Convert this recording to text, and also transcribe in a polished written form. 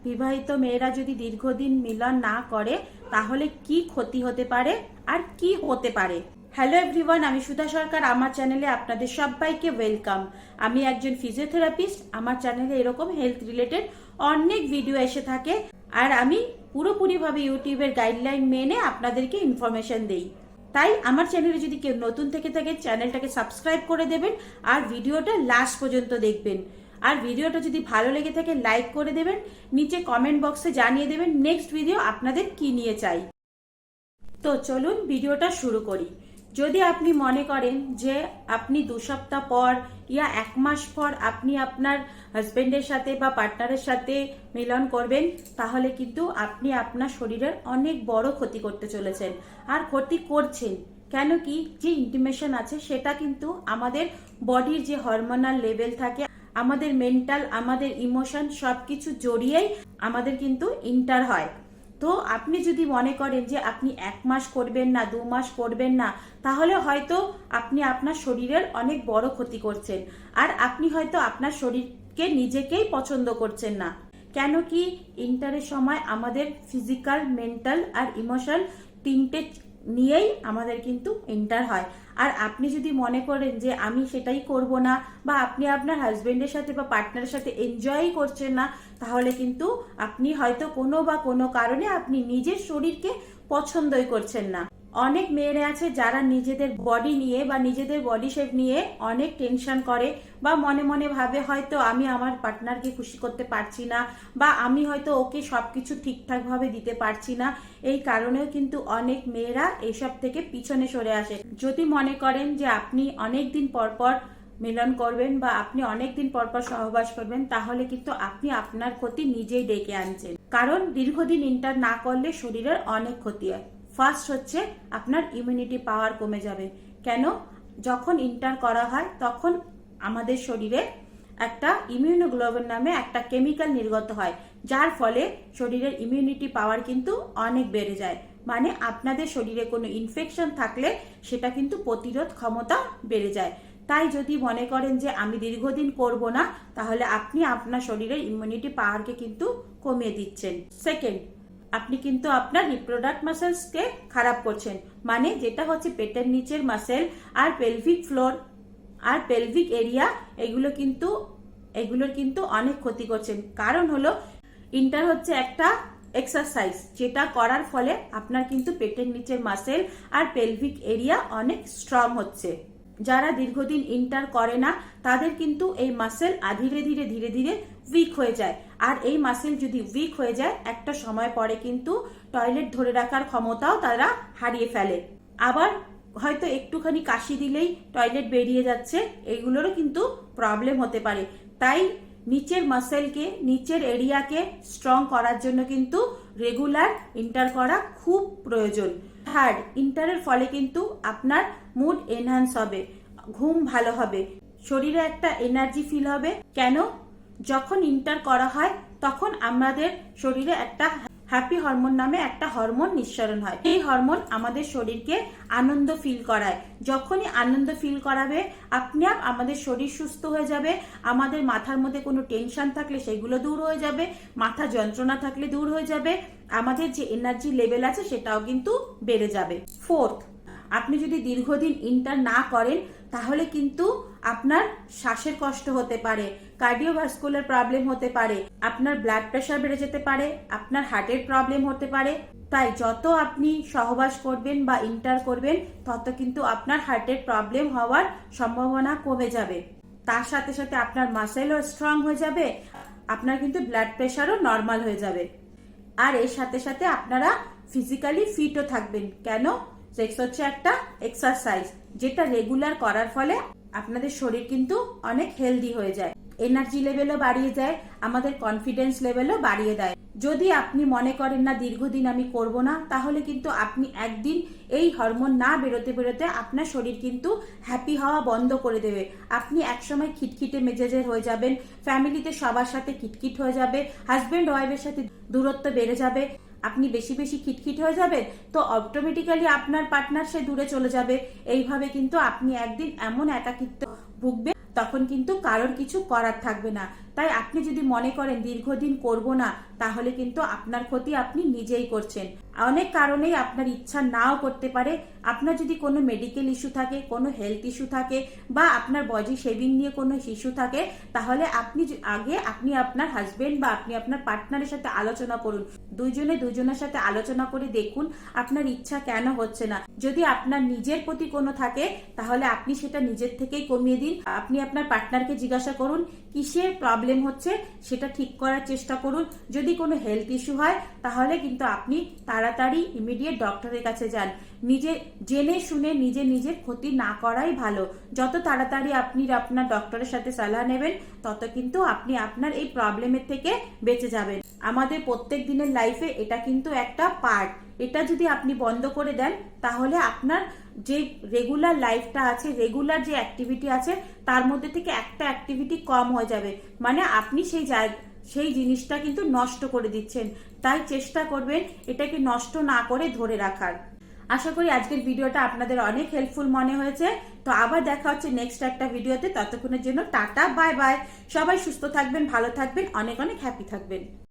বিবাহিত মেয়েরা যদি দীর্ঘদিন মিলন না করে তাহলে কি ক্ষতি হতে পারে আর কি হতে পারে। হ্যালো এভরিওয়ান, আমি সুধা সরকার। আমার চ্যানেলে আপনাদের সবাইকে ওয়েলকাম। আমি একজন ফিজিওথেরাপিস্ট। আমার চ্যানেলে এরকম হেলথ রিলেটেড অনেক ভিডিও এসে থাকে, আর আমি পুরোপুরিভাবে ইউটিউবের গাইডলাইন মেনে আপনাদেরকে ইনফরমেশন দেই। তাই আমার চ্যানেলে যদি কেউ নতুন থেকে থাকে চ্যানেলটাকে সাবস্ক্রাইব করে দেবেন আর ভিডিওটা লাস্ট পর্যন্ত দেখবেন। আর ভিডিওটা যদি ভালো লেগে থাকে লাইক করে দেবেন, নিচে কমেন্ট বক্সে জানিয়ে দেবেন নেক্সট ভিডিও আপনাদের কি নিয়ে চাই। তো চলুন ভিডিওটা শুরু করি। যদি আপনি মনে করেন যে আপনি 2 সপ্তাহ পর ইয়া 1 মাস পর আপনি আপনার হাজবেন্ডের সাথে বা পার্টনারের সাথে মিলন করবেন, তাহলে কিন্তু আপনি আপনার শরীরের অনেক বড় ক্ষতি করতে চলেছেন আর ক্ষতি করছেন। কেন কি, যে ইন্টিমেশন আছে সেটা কিন্তু আমাদের বডির যে হরমোনাল লেভেল থাকে, আমাদের মেন্টাল, আমাদের ইমোশন সবকিছু জড়িয়েই আমাদের কিন্তু ইন্টার হয়। তো আপনি যদি মনে করেন যে আপনি 1 মাস করবেন না, 2 মাস করবেন না, তাহলে হয়তো আপনি আপনার শরীরের অনেক বড় ক্ষতি করছেন আর আপনি হয়তো আপনার শরীরকে নিজেকেই পছন্দ করছেন না। কেন কি, ইন্টারের সময় আমাদের ফিজিক্যাল, মেন্টাল আর ইমোশন তিনটে নিয়েই আমাদের কিন্তু ইন্টার হয়। আর আপনি যদি মনে করেন যে আমি সেটাই করব না, বা আপনি আপনার হাজবেন্ডের সাথে বা পার্টনারের সাথে এনজয়ই করছেন না, তাহলে কিন্তু আপনি হয়তো কোনো কারণে আপনি নিজের শরীরকে পছন্দই করছেন না। অনেক মেয়েরা আছে যারা নিজেদের বডি নিয়ে বা নিজেদের বডি শেপ নিয়ে অনেক টেনশন করে, বা মনে মনে ভাবে হয়তো আমি আমার পার্টনারকে খুশি করতে পারছি না, বা আমি হয়তো ওকে সবকিছু ঠিকঠাক ভাবে দিতে পারছি না। এই কারণেও কিন্তু অনেক মেয়েরা এইসব থেকে পিছনে সরে আসে। যদি মনে করেন যে আপনি অনেক দিন পর পর মিলন করবেন বা আপনি অনেক দিন পর পর সহবাস করবেন, তাহলে কিন্তু আপনি আপনার ক্ষতি নিজেই ডেকে আনছেন। কারণ দীর্ঘদিন ইন্টার না করলে শরীরের অনেক ক্ষতি হয়। ফার্স্ট হচ্ছে আপনার ইমিউনিটি পাওয়ার কমে যাবে। কেন, যখন ইন্টার করা হয় তখন আমাদের শরীরে একটা ইমিউনোগ্লোবিন নামে একটা কেমিক্যাল নির্গত হয়, যার ফলে শরীরের ইমিউনিটি পাওয়ার কিন্তু অনেক বেড়ে যায়। মানে আপনাদের শরীরে কোনো ইনফেকশন থাকলে সেটা কিন্তু প্রতিরোধ ক্ষমতা বেড়ে যায়। তাই যদি মনে করেন যে আমি দীর্ঘদিন করব না, তাহলে আপনি আপনার শরীরের ইমিউনিটি পাওয়ারকে কিন্তু কমিয়ে দিচ্ছেন। সেকেন্ড, আপনি কিন্তু আপনার রিপ্রোডাক্ট মাসেলসকে খারাপ করছেন। মানে যেটা হচ্ছে পেটের নিচের মাসেল আর পেলভিক ফ্লোর আর পেলভিক এরিয়া, এগুলোর কিন্তু অনেক ক্ষতি করছেন। কারণ হলো, ইন্টার হচ্ছে একটা এক্সারসাইজ, যেটা করার ফলে আপনার কিন্তু পেটের নিচের মাসেল আর পেলভিক এরিয়া অনেক স্ট্রং হচ্ছে। যারা দীর্ঘদিন ইন্টার করে না তাদের কিন্তু এই মাসেল ধীরে ধীরে উইক হয়ে যায়। আর এই মাসেল যদি উইক হয়ে যায়, একটা সময় পরে কিন্তু টয়লেট ধরে রাখার ক্ষমতাও তারা হারিয়ে ফেলে। আবার হয়তো একটুখানি কাশি দিলেই টয়লেট বেরিয়ে যাচ্ছে, এগুলোরও কিন্তু প্রবলেম হতে পারে। তাই নিচের মাসেলকে, নিচের এরিয়াকে স্ট্রং করার জন্য কিন্তু রেগুলার ইন্টার করা খুব প্রয়োজন। থার্ড, ইন্টারের ফলে কিন্তু আপনার মুড এনহ্যান্স হবে, ঘুম ভালো হবে, শরীরে একটা এনার্জি ফিল হবে। কেন, যখন ইন্টার করা হয় তখন আমাদের শরীরে একটা হ্যাপি হরমোন নামে একটা হরমোন নিঃসরণ হয়। এই হরমোন আমাদের শরীরকে আনন্দ ফিল করায়। যখনই আনন্দ ফিল করাবে, আপনি আমাদের শরীর সুস্থ হয়ে যাবে। আমাদের মাথার মধ্যে কোনো টেনশন থাকলে সেগুলো দূর হয়ে যাবে, মাথা যন্ত্রণা থাকলে দূর হয়ে যাবে, আমাদের যে এনার্জি লেভেল আছে সেটাও কিন্তু বেড়ে যাবে। ফোর্থ, আপনি যদি দীর্ঘদিন ইন্টার না করেন তাহলে কিন্তু আপনার শ্বাসের কষ্ট হতে পারে, কার্ডিওভাস্কুলার প্রবলেম হতে পারে, আপনার ব্লাড প্রেশার বেড়ে যেতে পারে, আপনার হার্টের প্রবলেম হতে পারে। তাই যত আপনি সহবাস করবেন বা ইন্টার করবেন, তত কিন্তু আপনার হার্টের প্রবলেম হওয়ার সম্ভাবনা কমে যাবে। তার সাথে সাথে আপনার মাসেলও স্ট্রং হয়ে যাবে, আপনার কিন্তু ব্লাড প্রেশারও নর্মাল হয়ে যাবে। আর এর সাথে সাথে আপনারা ফিজিক্যালি ফিটও থাকবেন। কেন, সেক্স হচ্ছে একটা এক্সারসাইজ, যেটা রেগুলার করার ফলে আপনাদের শরীর কিন্তু অনেক হেলদি হয়ে যায়, এনার্জি লেভেলও বাড়িয়ে যায়, আমাদের কনফিডেন্স লেভেলও বাড়িয়ে দেয়। যদি আপনি মনে করেন না দীর্ঘদিন আমি করব না, তাহলে কিন্তু আপনি একদিন এই হরমোন না বেরোতে আপনার শরীর কিন্তু হ্যাপি হওয়া বন্ধ করে দেবে। আপনি একসময় খিটখিটে মেজাজের হয়ে যাবেন, ফ্যামিলিতে সবার সাথে খিটখিট হয়ে যাবে, হাজবেন্ড ওয়াইফের সাথে দূরত্ব বেড়ে যাবে, আপনি বেশি খিটখিট হয়ে যাবেন, তো অটোমেটিক্যালি আপনার পার্টনার সে দূরে চলে যাবে। এইভাবে কিন্তু আপনি একদিন এমন একাকিত্ব ভুগবে, তখন কিন্তু কারোর কিছু করার থাকবে না। তাই আপনি যদি মনে করেন দীর্ঘদিন করব না, তাহলে কিন্তু আপনার ক্ষতি আপনি নিজেই করছেন। অনেক কারণেই আপনার ইচ্ছা নাও করতে পারে। আপনার যদি কোনো মেডিকেল ইস্যু থাকে, কোনো হেলথ ইস্যু থাকে, বা আপনার বডি শেভিং নিয়ে কোনো ইস্যু থাকে, তাহলে আপনি আপনার হাজবেন্ড বা আপনি আপনার পার্টনারের সাথে আলোচনা করুন। দুজনের সাথে আলোচনা করে দেখুন আপনার ইচ্ছা কেন হচ্ছে না। যদি আপনার নিজের প্রতি কোনো থাকে, তাহলে আপনি সেটা নিজের থেকেই কমিয়ে দিন। আপনি আপনার পার্টনারকে জিজ্ঞাসা করুন কিসের প্রবলেম হচ্ছে, সেটা ঠিক করার চেষ্টা করুন। যদি কোনো হেলথ ইস্যু হয়, তাহলে কিন্তু আপনি তাড়াতাড়ি ইমিডিয়েট ডক্টরের কাছে যান। জেনে শুনে নিজের ক্ষতি না করাই ভালো। যত তাড়াতাড়ি আপনি আপনার ডক্টরের সাথে সালাহ নেবেন, তত কিন্তু আপনি আপনার এই প্রবলেমের থেকে বেঁচে যাবেন। আমাদের প্রত্যেক দিনের লাইফে এটা কিন্তু একটা পার্ট। এটা যদি আপনি বন্ধ করে দেন, তাহলে আপনার যে রেগুলার লাইফটা আছে, রেগুলার যে অ্যাক্টিভিটি আছে, তার মধ্যে থেকে একটা অ্যাক্টিভিটি কম হয়ে যাবে। মানে আপনি সেই জিনিসটা কিন্তু নষ্ট করে দিচ্ছেন। তাই চেষ্টা করবেন এটাকে নষ্ট না করে ধরে রাখার। আশা করি আজকের ভিডিওটা আপনাদের অনেক হেল্পফুল মনে হয়েছে। তো আবার দেখা হচ্ছে নেক্সট একটা ভিডিওতে। ততক্ষণের জন্য টাটা, বাই বাই। সবাই সুস্থ থাকবেন, ভালো থাকবেন, অনেক অনেক হ্যাপি থাকবেন।